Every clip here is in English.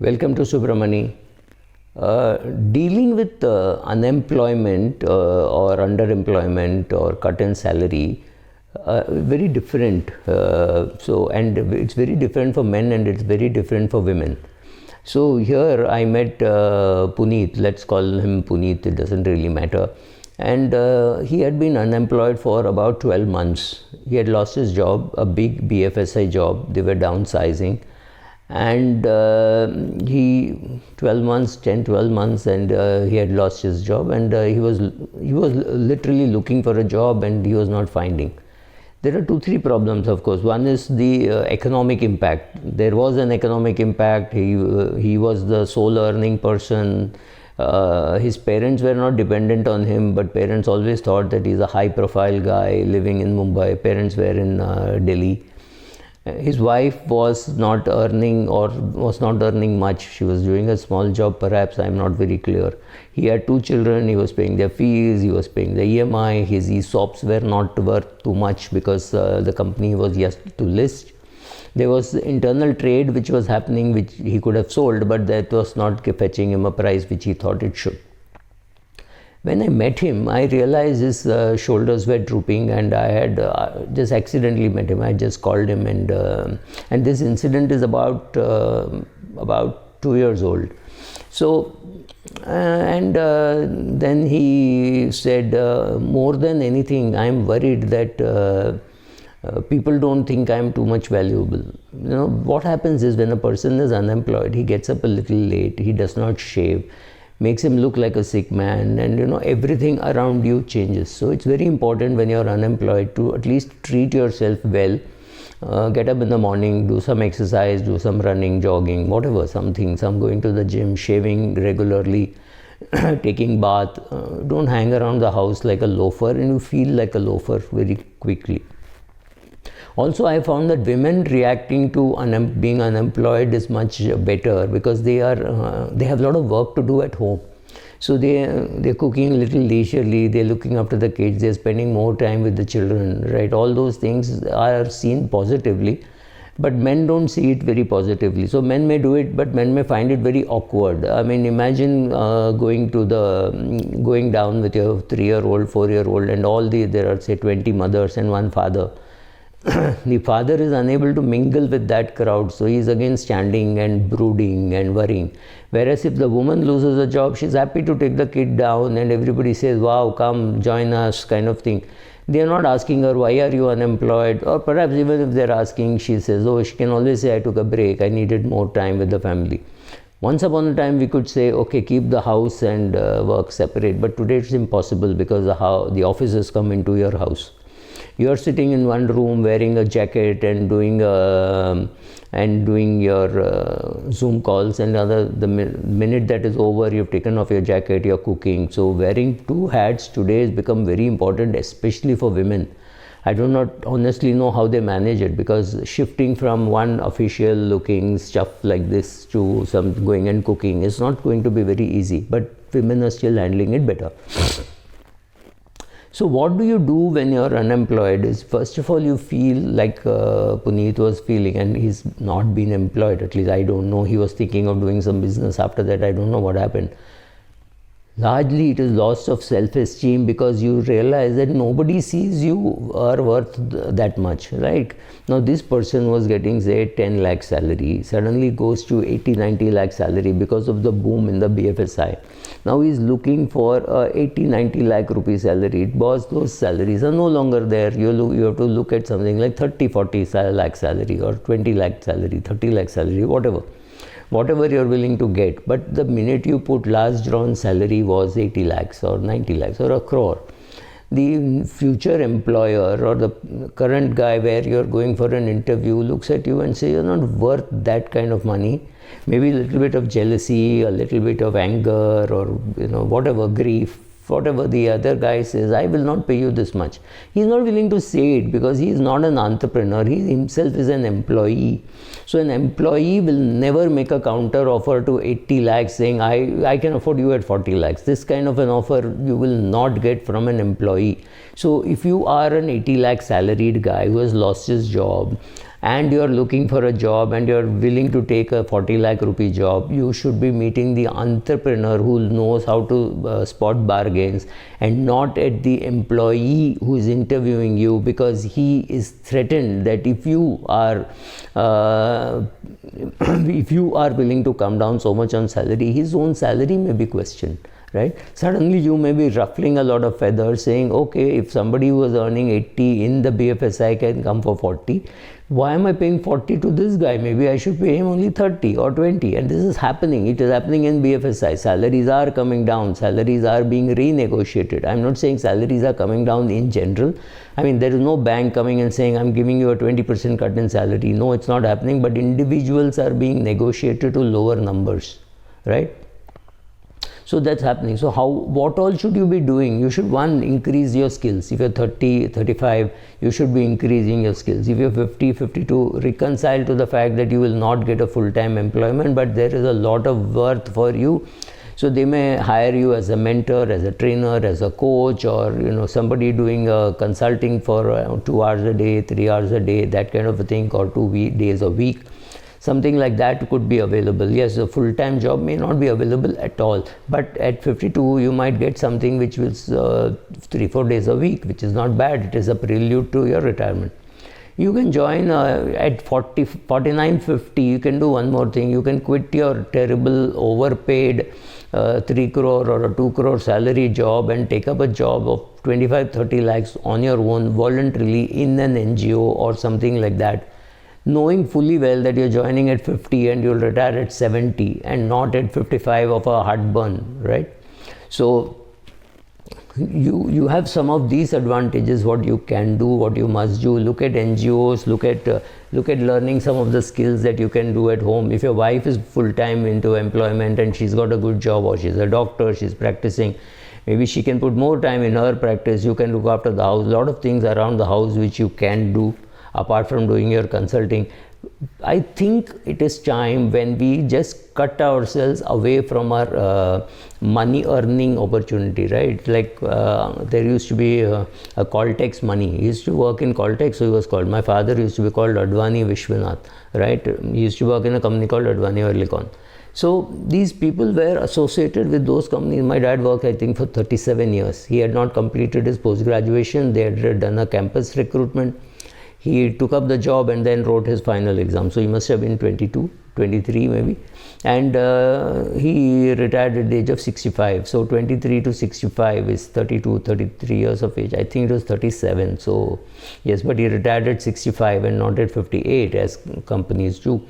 Welcome to Subramani. Dealing with unemployment or underemployment or cut in salary, very different. And it's very different for men and it's very different for women. So here I met Puneet. Let's call him Puneet. It doesn't really matter. And he had been unemployed for about 12 months. He had lost his job, a big BFSI job. They were downsizing. And he 12 months 10-12 months and he had lost his job, and he was literally looking for a job and he was not finding. There are 2-3 problems, of course. One is the economic impact. There was an economic impact. He was the sole earning person. His parents were not dependent on him, but parents always thought that he's a high profile guy living in Mumbai. Parents were in Delhi. His wife was not earning much. She was doing a small job, perhaps. I'm not very clear. He had 2 children. He was paying their fees. He was paying the EMI. His ESOPs were not worth too much because the company was yet to list. There was internal trade which was happening, which he could have sold, but that was not fetching him a price which he thought it should. When I met him, I realized his shoulders were drooping, and I had just accidentally met him. I just called him, and this incident is about 2 years old. So, then he said, more than anything, I'm worried that people don't think I'm too much valuable. What happens is when a person is unemployed, he gets up a little late, he does not shave, makes him look like a sick man, and everything around you changes. So it's very important when you're unemployed to at least treat yourself well. Get up in the morning, do some exercise, do some running, jogging, whatever, some going to the gym, shaving regularly, taking bath. Don't hang around the house like a loafer, and you feel like a loafer very quickly. Also, I found that women reacting to being unemployed is much better because they have a lot of work to do at home. So they're cooking a little leisurely, they're looking after the kids, they're spending more time with the children, right? All those things are seen positively, but men don't see it very positively. So men may do it, but men may find it very awkward. I mean, imagine going down with your 3-year-old, 4-year-old, and there are say 20 mothers and 1 father. The father is unable to mingle with that crowd, so he is again standing and brooding and worrying. Whereas if the woman loses a job, she's happy to take the kid down, and everybody says, wow, come join us, kind of thing. They are not asking her, why are you unemployed? Or perhaps even if they're asking, she says, oh, she can always say, I took a break, I needed more time with the family. Once upon a time, we could say, okay, keep the house and work separate. But today it's impossible because the office has come into your house. You're sitting in one room wearing a jacket and doing your Zoom calls, and the minute that is over, you've taken off your jacket, you're cooking. So wearing 2 hats today has become very important, especially for women. I do not honestly know how they manage it, because shifting from one official looking stuff like this to some going and cooking is not going to be very easy, but women are still handling it better. So what do you do when you're unemployed is, first of all, you feel like Puneet was feeling, and he's not been employed, at least I don't know. He was thinking of doing some business after that. I don't know what happened. Largely it is loss of self-esteem, because you realize that nobody sees you are worth that much, right? Now this person was getting say 10 lakh salary, suddenly goes to 80-90 lakh salary because of the boom in the BFSI. Now he's looking for 80-90 lakh rupee salary. Boss, those salaries are no longer there. You have to look at something like 30-40 lakh salary, or 20 lakh salary, 30 lakh salary, whatever you're willing to get. But the minute you put last drawn salary was 80 lakhs or 90 lakhs or a crore, the future employer or the current guy where you're going for an interview looks at you and says, you're not worth that kind of money. Maybe a little bit of jealousy, a little bit of anger, or whatever, grief, whatever the other guy says, I will not pay you this much. He's not willing to say it because he is not an entrepreneur. He himself is an employee. So an employee will never make a counter offer to 80 lakhs saying, I can afford you at 40 lakhs. This kind of an offer you will not get from an employee. So if you are an 80 lakh salaried guy who has lost his job, and you're looking for a job and you're willing to take a 40 lakh rupee job, you should be meeting the entrepreneur who knows how to spot bargains, and not at the employee who is interviewing you, because he is threatened that if you are willing to come down so much on salary, his own salary may be questioned. Right? Suddenly you may be ruffling a lot of feathers, saying, okay, if somebody who was earning 80 in the BFSI can come for 40, why am I paying 40 to this guy? Maybe I should pay him only 30 or 20. And this is happening. It is happening in BFSI. Salaries are coming down. Salaries are being renegotiated. I'm not saying salaries are coming down in general. I mean, there is no bank coming and saying, I'm giving you a 20% cut in salary. No, it's not happening. But individuals are being negotiated to lower numbers. Right? So that's happening. So what all should you be doing? You should, one, increase your skills. If you're 30, 35, you should be increasing your skills. If you're 50, 52, reconcile to the fact that you will not get a full-time employment, but there is a lot of worth for you. So they may hire you as a mentor, as a trainer, as a coach, or somebody doing consulting for 2 hours a day, 3 hours a day, that kind of a thing, or 2 days a week. Something like that could be available. Yes, a full-time job may not be available at all, but at 52 you might get something which is 3-4 days a week, which is not bad. It is a prelude to your retirement. You can join at 49, 50. You can do one more thing. You can quit your terrible overpaid 3 crore or a 2 crore salary job and take up a job of 25-30 lakhs on your own voluntarily in an NGO or something like that, knowing fully well that you're joining at 50 and you'll retire at 70 and not at 55 of a heartburn, right? So you have some of these advantages, what you can do, what you must do. Look at NGOs, look at learning some of the skills that you can do at home. If your wife is full-time into employment and she's got a good job, or she's a doctor, she's practicing, maybe she can put more time in her practice. You can look after the house, a lot of things around the house which you can do apart from doing your consulting. I think it is time when we just cut ourselves away from our money earning opportunity, right? Like there used to be a Caltex money. He used to work in Caltex, so he was called. My father used to be called Advani Vishwanath, right? He used to work in a company called Advani Oerlikon. So these people were associated with those companies. My dad worked, I think, for 37 years. He had not completed his post-graduation. They had done a campus recruitment. He took up the job and then wrote his final exam. So he must have been 22, 23 maybe. And he retired at the age of 65. So 23 to 65 is 32, 33 years of age. I think it was 37. So yes, but he retired at 65 and not at 58 as companies do.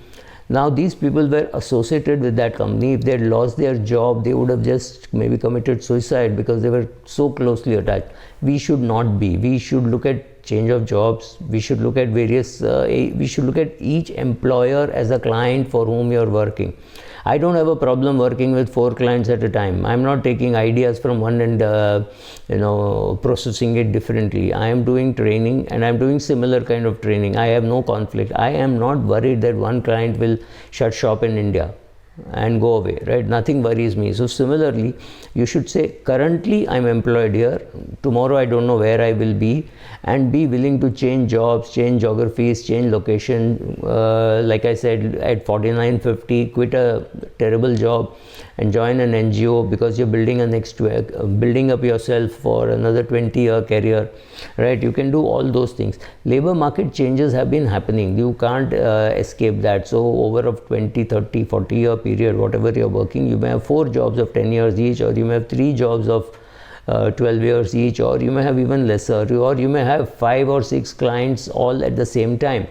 Now these people were associated with that company. If they had lost their job, they would have just maybe committed suicide because they were so closely attached. We should not be. We should look at change of jobs. We should look at we should look at each employer as a client for whom you are working. I don't have a problem working with 4 clients at a time. I'm not taking ideas from one and processing it differently. I am doing training and I'm doing similar kind of training. I have no conflict. I am not worried that one client will shut shop in India and go away, right? Nothing worries me. So similarly, you should say, currently I'm employed here, tomorrow I don't know where I will be, and be willing to change jobs, change geographies, change location. Like I said, at 49, 50, quit a terrible job and join an NGO because you're building building up yourself for another 20-year career, right? You can do all those things. Labor market changes have been happening. You can't escape that. So over a 20, 30, 40-year period, whatever you're working, you may have 4 jobs of 10 years each, or you may have 3 jobs of 12 years each, or you may have even lesser, or you may have 5 or 6 clients all at the same time.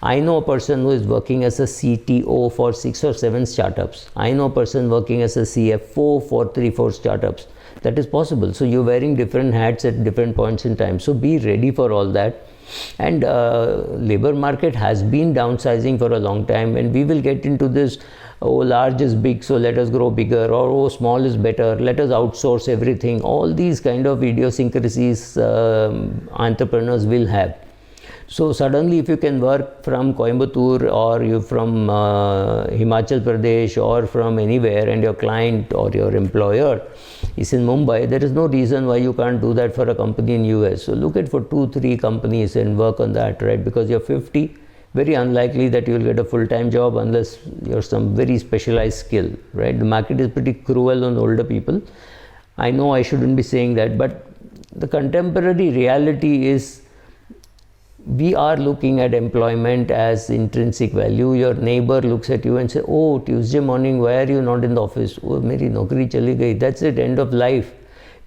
I know a person who is working as a CTO for 6 or 7 startups. I know a person working as a CFO for 3-4 startups. That is possible. So you're wearing different hats at different points in time. So be ready for all that. And labor market has been downsizing for a long time, and we will get into this, oh, large is big, so let us grow bigger, or oh, small is better, let us outsource everything. All these kind of idiosyncrasies entrepreneurs will have. So suddenly, if you can work from Coimbatore, or you from Himachal Pradesh, or from anywhere, and your client or your employer is in Mumbai, there is no reason why you can't do that for a company in US. So look at for 2-3 companies and work on that, right? Because you're 50, very unlikely that you'll get a full-time job unless you're some very specialized skill, right? The market is pretty cruel on older people. I know I shouldn't be saying that, but the contemporary reality is we are looking at employment as intrinsic value. Your neighbor looks at you and says, oh, Tuesday morning, why are you not in the office? Oh, meri naukri chali gayi. That's it, end of life.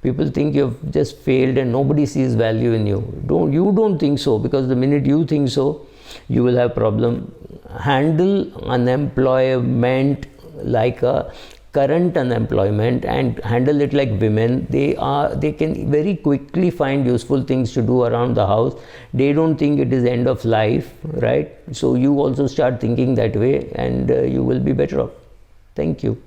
People think you've just failed and nobody sees value in you. You don't think so, because the minute you think so, you will have problem. Handle unemployment like a current unemployment, and handle it like women. They can very quickly find useful things to do around the house. They don't think it is end of life, right? So you also start thinking that way, and you will be better off. Thank you.